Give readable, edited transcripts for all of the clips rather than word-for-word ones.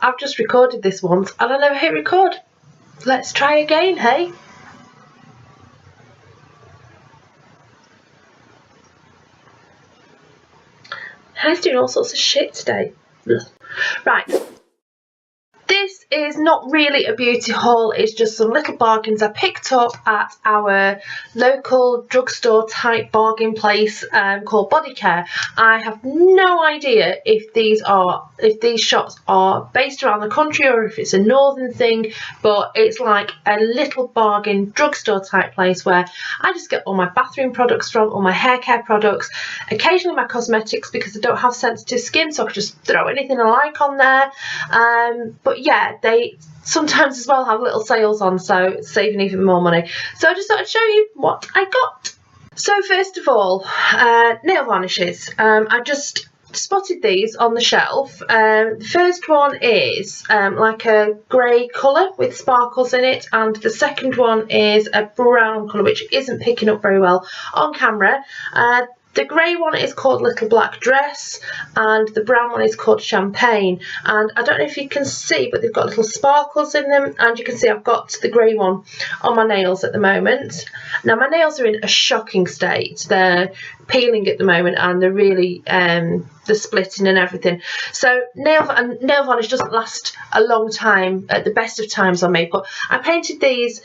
I've just recorded this once and I never hit record. Let's try again, hey? Hair's doing all sorts of shit today. Ugh. Right. This is not really a beauty haul, it's just some little bargains I picked up at our local drugstore type bargain place called Bodycare. I have no idea if these shops are based around the country or if it's a northern thing, but it's like a little bargain drugstore type place where I just get all my bathroom products from, all my hair care products, occasionally my cosmetics because I don't have sensitive skin, so I can just throw anything I like on there. But yeah, they sometimes as well have little sales on, so it's saving even more money. So I just thought I'd show you what I got. So first of all, nail varnishes. I just spotted these on the shelf. The first one is like a grey colour with sparkles in it, and the second one is a brown colour which isn't picking up very well on camera. The grey one is called Little Black Dress and the brown one is called Champagne, and I don't know if you can see, but they've got little sparkles in them, and you can see I've got the grey one on my nails at the moment. Now my nails are in a shocking state. They're peeling at the moment and they're really they're splitting and everything. So nail varnish doesn't last a long time at the best of times on me, but I painted these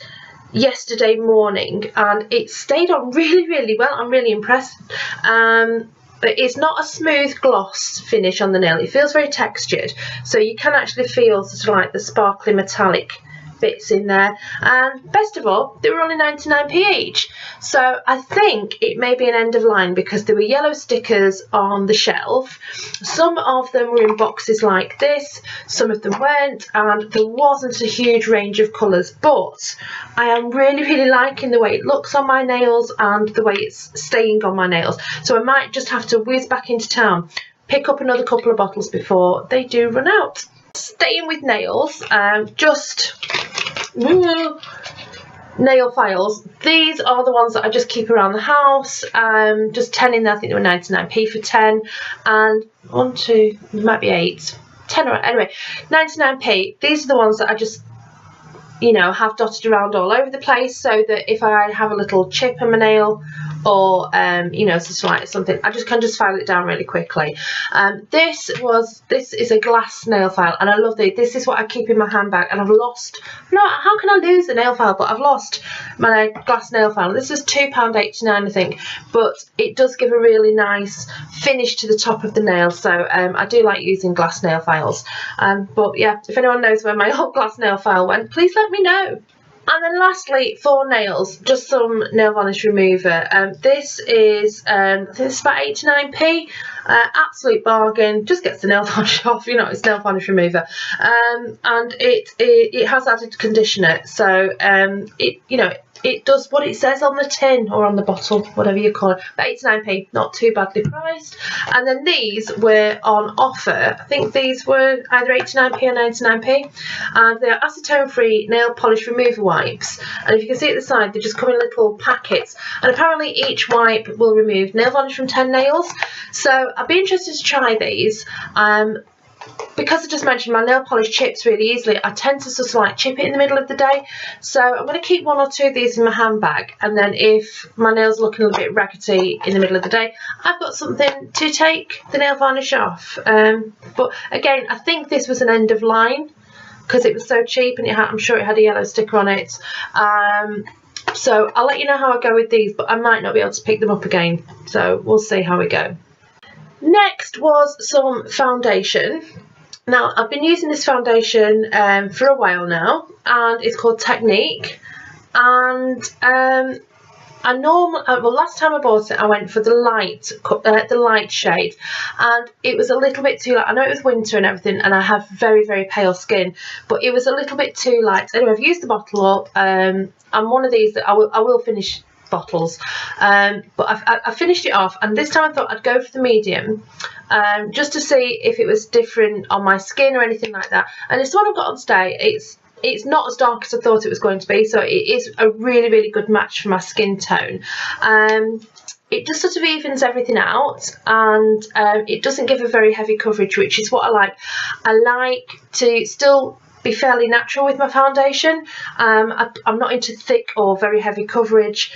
yesterday morning and it stayed on really well. I'm really impressed. But it's not a smooth gloss finish on the nail, it feels very textured, so you can actually feel sort of like the sparkly metallic bits in there, and best of all, they were only 99p each. So I think it may be an end of line because there were yellow stickers on the shelf. Some of them were in boxes like this, some of them weren't, and there wasn't a huge range of colours, but I am really liking the way it looks on my nails and the way it's staying on my nails. So I might just have to whiz back into town, pick up another couple of bottles before they do run out. Staying with nails, nail files. These are the ones that I just keep around the house. Just 10 in there. I think they were 99p for 10, and 1, 2, might be 8, 10 or anyway, 99p. These are the ones that I just, you know, have dotted around all over the place, so that if I have a little chip in my nail or you know, just like something, I just can file it down really quickly. This is a glass nail file, and I love these. This is what I keep in my handbag, and I've lost, no, how can I lose a nail file, but I've lost my glass nail file. This is £2.89 I think, but it does give a really nice finish to the top of the nail, so I do like using glass nail files. But yeah, if anyone knows where my old glass nail file went, please let me know. And then lastly, for nails, just some nail varnish remover. This is, I think it's about 89p, absolute bargain, just gets the nail varnish off, you know, it's nail varnish remover. And it has added conditioner, so you know, it does what it says on the tin or on the bottle, whatever you call it. But 89p, not too badly priced. And then these were on offer. I think these were either 89p or 99p. And they are acetone-free nail polish remover wipes. And if you can see at the side, they just come in little packets. And apparently each wipe will remove nail varnish from 10 nails. So I'd be interested to try these. Because I just mentioned my nail polish chips really easily, I tend to sort of like chip it in the middle of the day. So I'm going to keep 1 or 2 of these in my handbag, and then if my nails are looking a little bit raggedy in the middle of the day, I've got something to take the nail varnish off. But again, I think this was an end of line because it was so cheap, and I'm sure it had a yellow sticker on it. So I'll let you know how I go with these, but I might not be able to pick them up again. So we'll see how we go. Next was some foundation. Now I've been using this foundation for a while now, and it's called Technique. And well, last time I bought it, I went for the light shade, and it was a little bit too light. I know it was winter and everything, and I have very pale skin, but it was a little bit too light. Anyway, I've used the bottle up. I'm one of these that I will finish bottles, but I finished it off, and this time I thought I'd go for the medium, just to see if it was different on my skin or anything like that. And it's the one I've got on today. It's not as dark as I thought it was going to be, so it is a really good match for my skin tone. it just sort of evens everything out, and it doesn't give a very heavy coverage, which is what I like. I like to still be fairly natural with my foundation. I'm not into thick or very heavy coverage.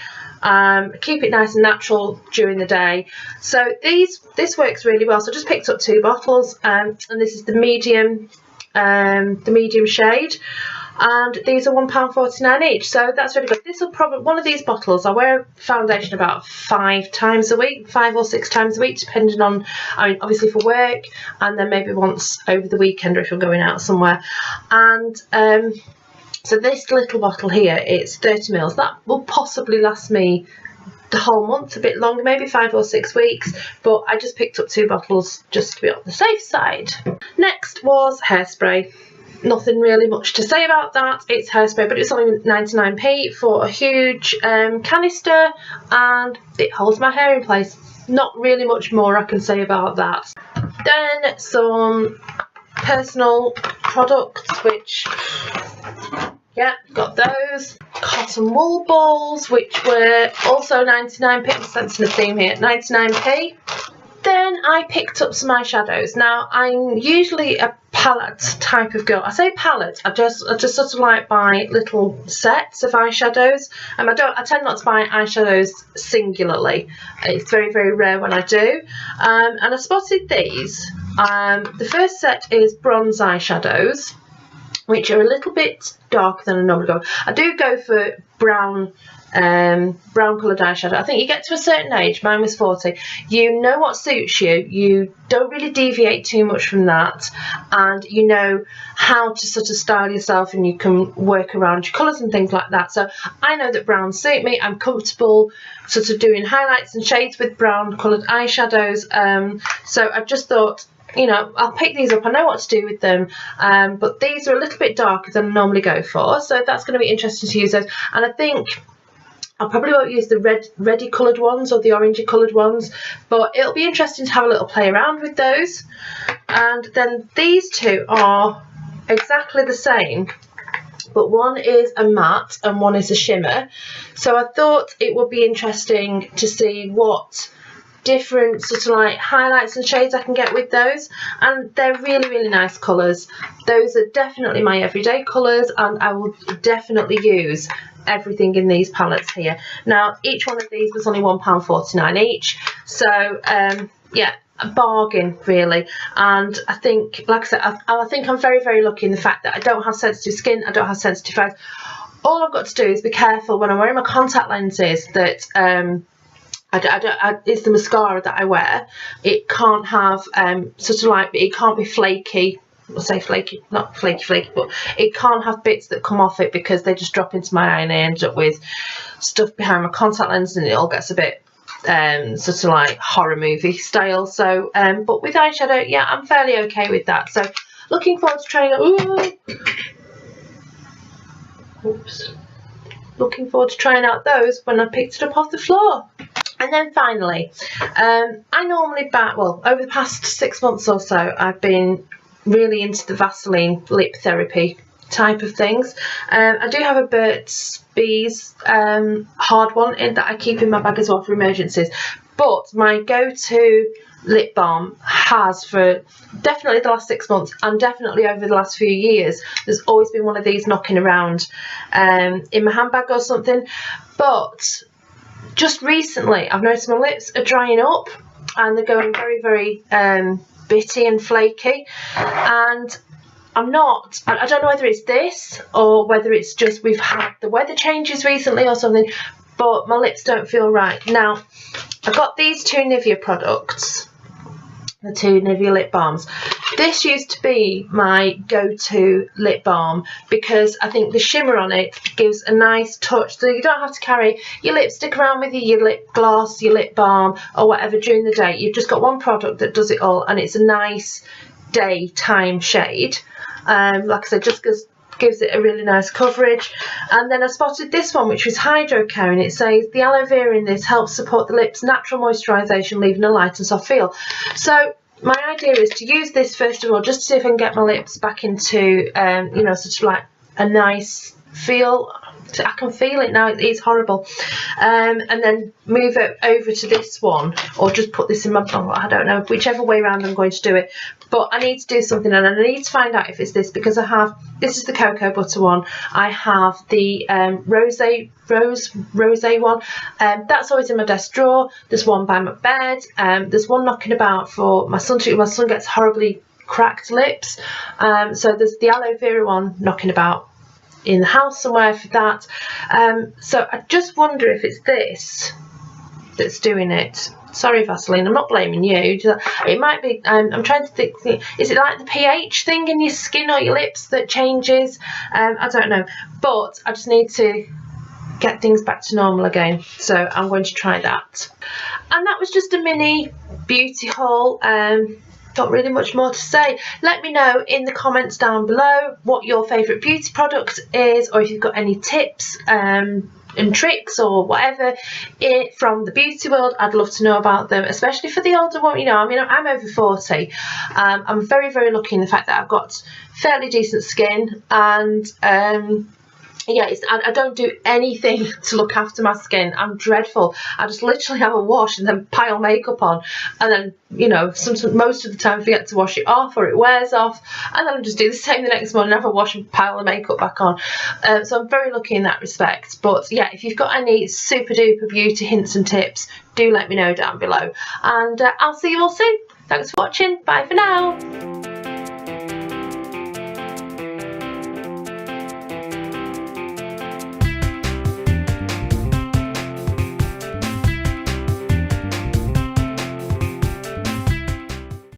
Keep it nice and natural during the day. So this works really well. So I just picked up 2 bottles, and this is the medium shade, and these are £1.49 each, so that's really good. This will probably, one of these bottles, I wear foundation about 5 times a week, 5 or 6 times a week, depending on, I mean, obviously for work, and then maybe once over the weekend or if you're going out somewhere. And so this little bottle here, it's 30 mils. That will possibly last me the whole month, a bit longer, maybe 5 or 6 weeks, but I just picked up 2 bottles just to be on the safe side. Next was hairspray. Nothing really much to say about that. It's hairspray, but it's only 99p for a huge canister, and it holds my hair in place. Not really much more I can say about that. Then some personal products, which, yeah, got those. Cotton wool balls, which were also 99p. I'm sensing a theme here, 99p. Then I picked up some eyeshadows. Now, I'm usually a palette type of girl. I say palette, I just sort of like buy little sets of eyeshadows. I tend not to buy eyeshadows singularly. It's very, very rare when I do. And I spotted these. The first set is bronze eyeshadows, which are a little bit darker than I normally go. I do go for brown coloured eyeshadow. I think you get to a certain age, mine was 40, you know what suits you, you don't really deviate too much from that, and you know how to sort of style yourself, and you can work around your colours and things like that. So I know that browns suit me. I'm comfortable sort of doing highlights and shades with brown coloured eyeshadows, so I just thought, you know, I'll pick these up. I know what to do with them, but these are a little bit darker than I normally go for, so that's going to be interesting to use those. And I think I probably won't use the reddy coloured ones or the orangey coloured ones, but it'll be interesting to have a little play around with those. And then these 2 are exactly the same, but one is a matte and one is a shimmer. So I thought it would be interesting to see what different sort of like highlights and shades I can get with those, and they're really, really nice colours. Those are definitely my everyday colours, and I will definitely use everything in these palettes here. Now, each one of these was only £1.49 each, so yeah, a bargain really. And I think, like I said, I think I'm very, very lucky in the fact that I don't have sensitive skin, I don't have sensitive eyes. All I've got to do is be careful when I'm wearing my contact lenses that it's the mascara that I wear. It can't have sort of like, it can't be flaky. I'll say flaky, not flaky, but it can't have bits that come off it because they just drop into my eye and I end up with stuff behind my contact lens, and it all gets a bit sort of like horror movie style. So but with eyeshadow, yeah, I'm fairly okay with that. So looking forward to trying looking forward to trying out those when I picked it up off the floor. And then finally, I normally over the past 6 months or so, I've been really into the Vaseline lip therapy type of things. I do have a Burt's Bees hard one that I keep in my bag as well for emergencies, but my go-to lip balm has, for definitely the last 6 months and definitely over the last few years, there's always been one of these knocking around in my handbag or something. But just recently I've noticed my lips are drying up and they're going very, very bitty and flaky, and I don't know whether it's this or whether it's just we've had the weather changes recently or something, but my lips don't feel right. Now, I got these 2 Nivea products, the 2 Nivea lip balms. This used to be my go-to lip balm because I think the shimmer on it gives a nice touch, so you don't have to carry your lipstick around with you, your lip gloss, your lip balm or whatever during the day. You've just got one product that does it all, and it's a nice daytime shade. Like I said, just gives it a really nice coverage. And then I spotted this one, which was Hydro Care, and it says the aloe vera in this helps support the lips' natural moisturisation, leaving a light and soft feel. So my idea is to use this first of all just to see if I can get my lips back into you know, sort of like a nice feel. I can feel it now. It's horrible. And then move it over to this one, or just put this in my, I don't know, whichever way around I'm going to do it. But I need to do something, and I need to find out if it's this, because I have, this is the cocoa butter one. I have the rose one. That's always in my desk drawer. There's one by my bed. There's one knocking about for my son. My son gets horribly cracked lips. So there's the aloe vera one knocking about in the house somewhere for that. So I just wonder if it's this that's doing it. Sorry, Vaseline, I'm not blaming you. It might be, I'm trying to think, is it like the pH thing in your skin or your lips that changes? I don't know, but I just need to get things back to normal again, so I'm going to try that. And that was just a mini beauty haul. Not really much more to say. Let me know in the comments down below what your favourite beauty product is, or if you've got any tips and tricks or whatever from the beauty world. I'd love to know about them, especially for the older one. You know, I mean, I'm over 40. I'm very, very lucky in the fact that I've got fairly decent skin, and yeah, I don't do anything to look after my skin. I'm dreadful. I just literally have a wash and then pile makeup on, and then, you know, most of the time forget to wash it off, or it wears off, and then I just do the same the next morning, have a wash and pile the makeup back on. So I'm very lucky in that respect. But yeah, if you've got any super duper beauty hints and tips, do let me know down below, and I'll see you all soon. Thanks for watching. Bye for now.